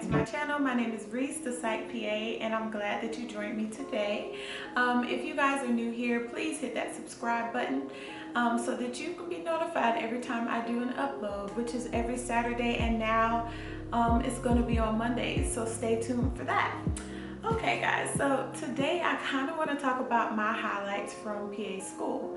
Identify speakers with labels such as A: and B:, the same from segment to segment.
A: to my channel. My name is Reese, the Psych PA, and I'm glad that you joined me today. If you guys are new here, please hit that subscribe button so that you can be notified every time I do an upload, which is every Saturday, and now it's going to be on Mondays, so stay tuned for that. Okay guys, so today I kind of want to talk about my highlights from PA school.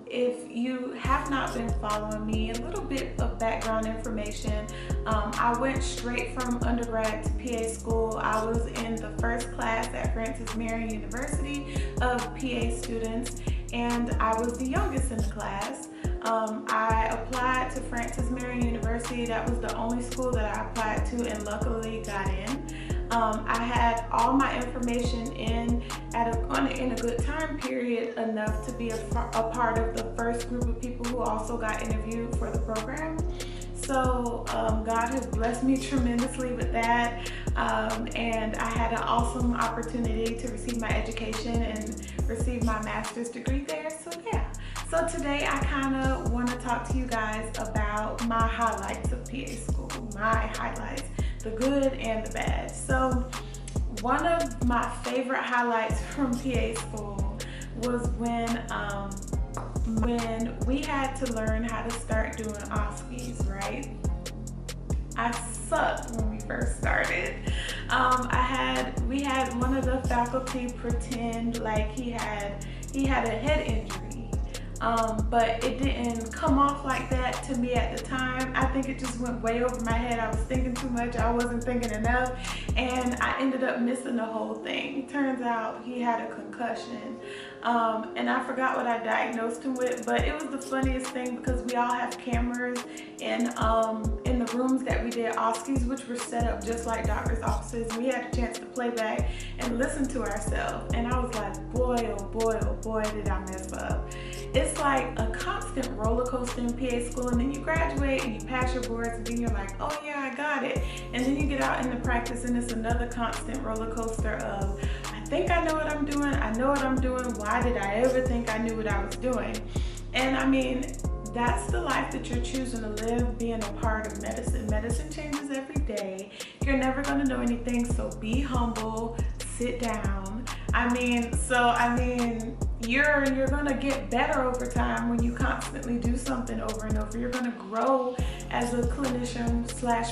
A: If you have not been following me, a little bit of background information. I went straight from undergrad to PA school. I was in the first class at Francis Marion University of PA students, and I was the youngest in the class. I applied to Francis Marion University. That was the only school that I applied to and luckily got in. I had all my information in a good time period, enough to be a part of the first group of people who also got interviewed for the program. So God has blessed me tremendously with that, and I had an awesome opportunity to receive my education and receive my master's degree there. So yeah, so today I kind of want to talk to you guys about my highlights of PA school, my highlights, the good and the bad. So one of my favorite highlights from PA school was when we had to learn how to start doing OSCEs, right? I sucked when we first started. We had one of the faculty pretend like he had a head injury. But it didn't come off like that to me at the time. I think it just went way over my head. I was thinking too much. I wasn't thinking enough, and I ended up missing the whole thing. Turns out he had a concussion, and I forgot what I diagnosed him with, but it was the funniest thing because we all have cameras in the rooms that we did OSCEs, which were set up just like doctor's offices. We had a chance to play back and listen to ourselves, and I was like, boy, oh boy, oh boy, did I mess up. It's like a constant roller coaster in PA school, and then you graduate and you pass your boards, and then you're like, oh yeah, I got it. And then you get out into practice and it's another constant roller coaster of, I think I know what I'm doing, I know what I'm doing, why did I ever think I knew what I was doing? And I mean, that's the life that you're choosing to live, being a part of medicine. Medicine changes every day. You're never gonna know anything, so be humble, sit down. You're gonna get better over time when you constantly do something over and over. You're gonna grow as a clinician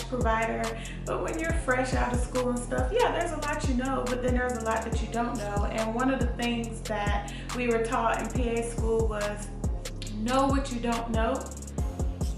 A: / provider. But when you're fresh out of school and stuff, yeah, there's a lot you know, but then there's a lot that you don't know. And one of the things that we were taught in PA school was know what you don't know,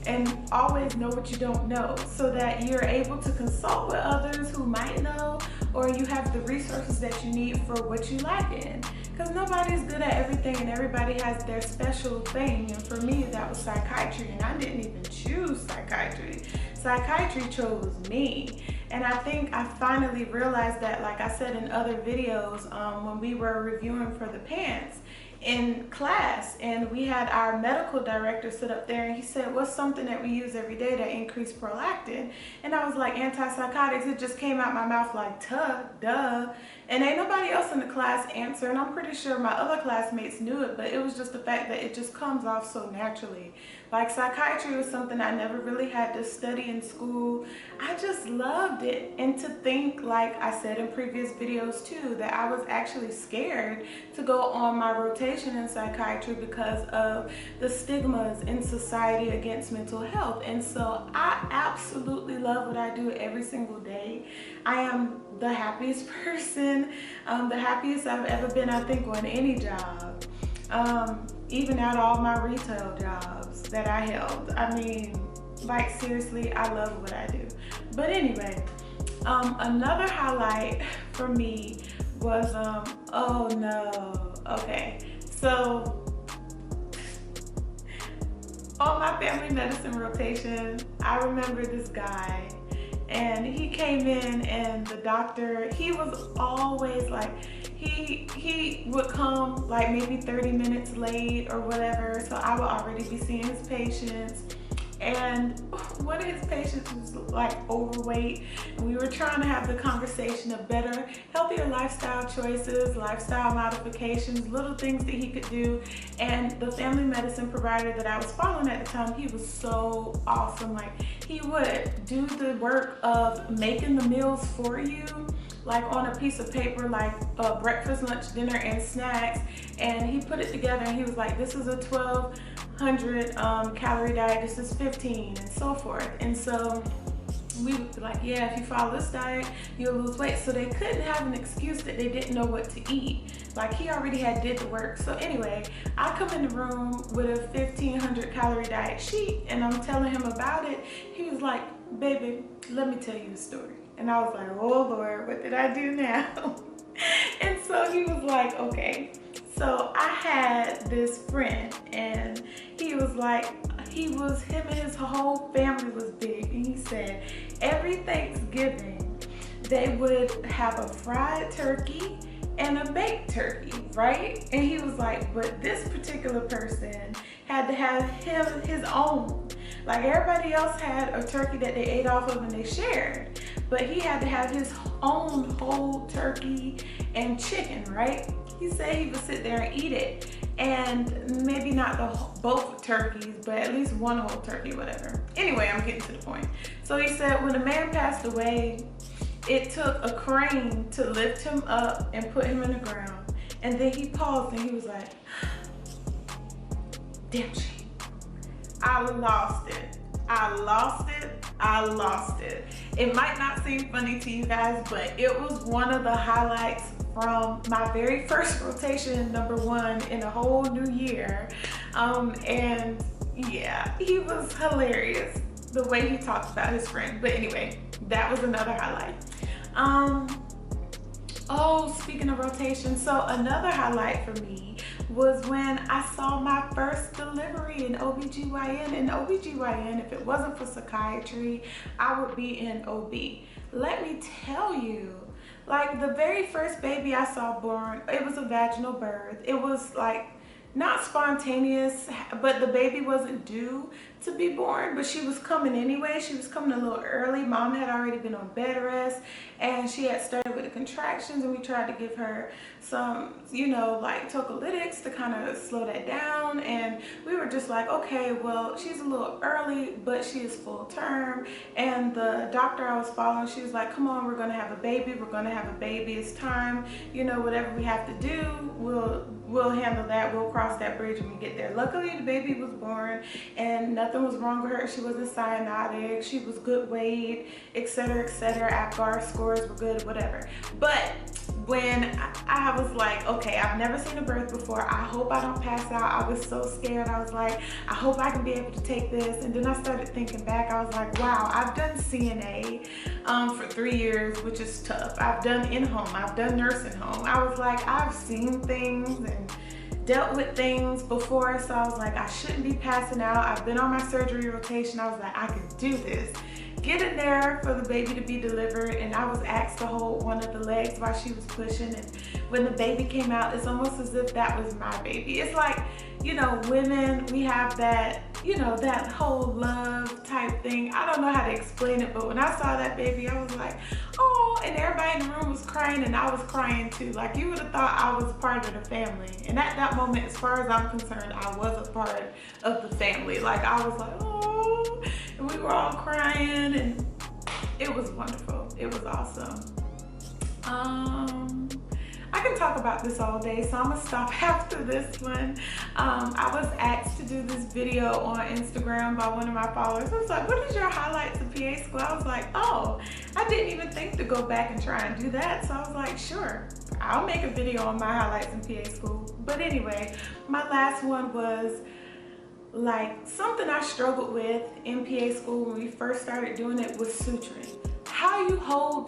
A: and always know what you don't know, so that you're able to consult with others who might know, or you have the resources that you need for what you lack in. Because nobody's good at everything, and everybody has their special thing. And for me, that was psychiatry, and I didn't even choose psychiatry. Psychiatry chose me. And I think I finally realized that, like I said in other videos, when we were reviewing for the pants in class, and we had our medical director sit up there, and he said, what's something that we use every day to increase prolactin? And I was like, antipsychotics. It just came out my mouth like, duh. And ain't nobody else in the class answer, and I'm pretty sure my other classmates knew it, but it was just the fact that it just comes off so naturally. Like, psychiatry was something I never really had to study in school. I just loved it. And to think, like I said in previous videos too, that I was actually scared to go on my rotation in psychiatry because of the stigmas in society against mental health. And so I absolutely love what I do every single day. I am the happiest person, the happiest I've ever been, I think, on any job. Even out of all my retail jobs that I held. I mean, like, seriously, I love what I do. But anyway, another highlight for me was, oh no, okay. So, on my family medicine rotation, I remember this guy, and he came in, and the doctor, he was always like, he would come like maybe 30 minutes late or whatever, so I would already be seeing his patients, and one of his patients was like overweight, and we were trying to have the conversation of better, healthier lifestyle choices, lifestyle modifications, little things that he could do. And the family medicine provider that I was following at the time, he was so awesome. Like, he would do the work of making the meals for you, like on a piece of paper, like breakfast, lunch, dinner, and snacks. And he put it together and he was like, this is a 1,200 calorie diet, this is 15, and so forth. And so we would be like, yeah, if you follow this diet, you'll lose weight. So they couldn't have an excuse that they didn't know what to eat. Like, he already had did the work. So anyway, I come in the room with a 1,500 calorie diet sheet, and I'm telling him about it. He was like, baby, let me tell you the story. And I was like, oh Lord, what did I do now? And so he was like, okay. So I had this friend, and he was like, him and his whole family was big. And he said every Thanksgiving, they would have a fried turkey and a baked turkey, right? And he was like, but this particular person had to have his own. Like, everybody else had a turkey that they ate off of and they shared, but he had to have his own whole turkey and chicken, right? He said he would sit there and eat it, and maybe not both turkeys, but at least one whole turkey, whatever. Anyway, I'm getting to the point. So he said when the man passed away, it took a crane to lift him up and put him in the ground. And then he paused and he was like, damn shame. I lost it. I lost it. I lost it. It might not seem funny to you guys, but it was one of the highlights from my very first rotation, #1 in a whole new year. And yeah, he was hilarious the way he talked about his friend. But anyway, that was another highlight. Oh, speaking of rotation, so another highlight for me was when I saw my first delivery in OBGYN. In OBGYN, if it wasn't for psychiatry, I would be in OB. Let me tell you, like, the very first baby I saw born, it was a vaginal birth. It was like not spontaneous, but the baby wasn't due to be born, but she was coming anyway. She was coming a little early. Mom had already been on bed rest, and she had started with the contractions, and we tried to give her some, you know, like tocolytics to kind of slow that down. And we were just like, okay, well, she's a little early, but she is full term. And the doctor I was following, she was like, come on, we're gonna have a baby. We're gonna have a baby. It's time. You know, whatever we have to do, we'll handle that. We'll cross that bridge when we get there. Luckily, the baby was born, and nothing was wrong with her. She wasn't cyanotic. She was good weight, etc., etc. APGAR scores were good, whatever. But when I was like, okay, I've never seen a birth before. I hope I don't pass out. I was so scared. I was like, I hope I can be able to take this. And then I started thinking back. I was like, wow, I've done CNA for 3 years, which is tough. I've done in-home. I've done nursing home. I was like, I've seen things and dealt with things before, so I was like, I shouldn't be passing out. I've been on my surgery rotation. I was like, I can do this. Get in there for the baby to be delivered, and I was asked to hold one of the legs while she was pushing, and when the baby came out, it's almost as if that was my baby. It's like, you know, women, we have that, you know, that whole love type thing. I don't know how to explain it, but when I saw that baby, I was like, oh, and everybody in the room was crying, and I was crying too. Like, you would have thought I was part of the family. And at that moment, as far as I'm concerned, I was a part of the family. Like, I was like, oh, and we were all crying, and it was wonderful. It was awesome. I can talk about this all day, so I'm gonna stop after this one. I was asked to do this video on Instagram by one of my followers. I was like, what is your highlights of PA school? I was like, oh, I didn't even think to go back and try and do that. So I was like, sure, I'll make a video on my highlights in PA school. But anyway, my last one was like something I struggled with in PA school when we first started doing it was suturing. How you hold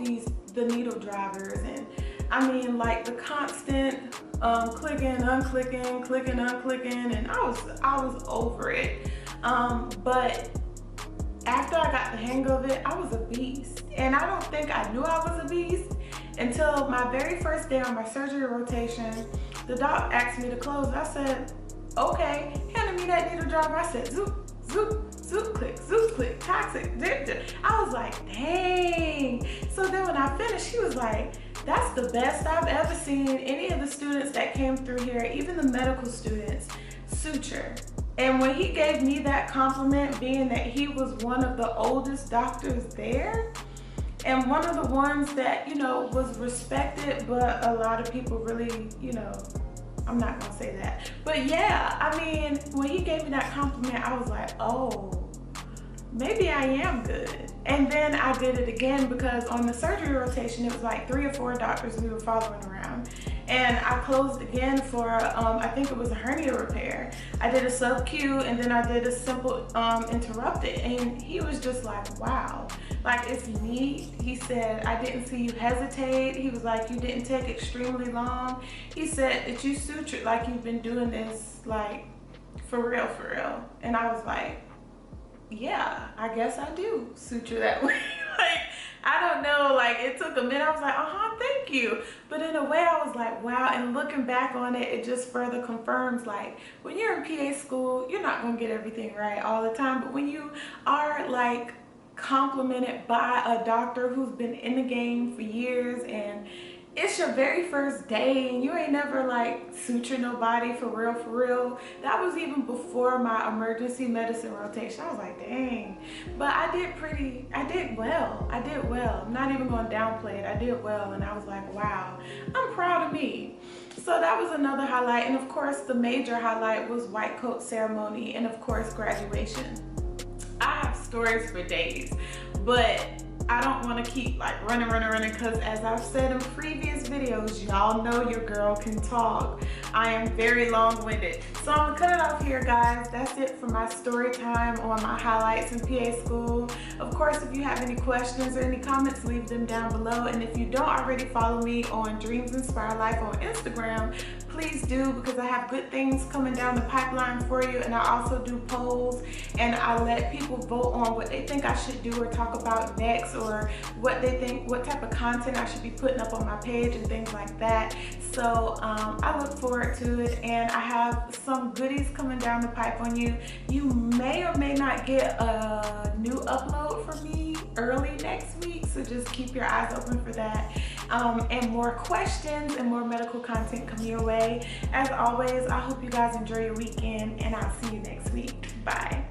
A: the needle drivers, and I mean, like the constant clicking, unclicking, clicking, unclicking, and I was over it. But after I got the hang of it, I was a beast. And I don't think I knew I was a beast until my very first day on my surgery rotation. The doc asked me to close. I said, okay, handed me that needle driver. I said, zoop, zoop, zoop click, zoop click, toxic, zip, zip. I was like, dang. So then when I finished, he was like, that's the best I've ever seen any of the students that came through here, even the medical students, suture. And when he gave me that compliment, being that he was one of the oldest doctors there, and one of the ones that, you know, was respected, but a lot of people really, you know, I'm not gonna say that. But yeah, I mean, when he gave me that compliment, I was like, oh, maybe I am good. And then I did it again because on the surgery rotation, it was like 3 or 4 doctors we were following around. And I closed again for, I think it was a hernia repair. I did a sub-Q and then I did a simple interrupted. And he was just like, wow, like if you need, he said, I didn't see you hesitate. He was like, you didn't take extremely long. He said that you sutured like you've been doing this like for real, for real. And I was like, yeah, I guess I do suture that way. Like, I don't know, like it took a minute. I was like, thank you. But in a way I was like, wow. And looking back on it, it just further confirms like when you're in PA school, you're not gonna get everything right all the time. But when you are like complimented by a doctor who's been in the game for years and it's your very first day and you ain't never like sutured nobody for real. That was even before my emergency medicine rotation. I was like, dang. But I did well. I'm not even gonna downplay it. I did well and I was like, wow, I'm proud of me. So that was another highlight. And of course, the major highlight was white coat ceremony and of course, graduation. I have stories for days, but I don't want to keep like running because as I've said in previous videos, y'all know your girl can talk. I am very long-winded. So I'm gonna cut it off here, guys. That's it for my story time on my highlights in PA school. Of course, if you have any questions or any comments, leave them down below. And if you don't already follow me on Dreams Inspire Life on Instagram, please do, because I have good things coming down the pipeline for you. And I also do polls and I let people vote on what they think I should do or talk about next, or what they think, what type of content I should be putting up on my page and things like that. So I look forward to it, and I have some goodies coming down the pipe on you. You may or may not get a new upload from me early next week, so just keep your eyes open for that. And more questions and more medical content coming your way. As always, I hope you guys enjoy your weekend, and I'll see you next week. Bye.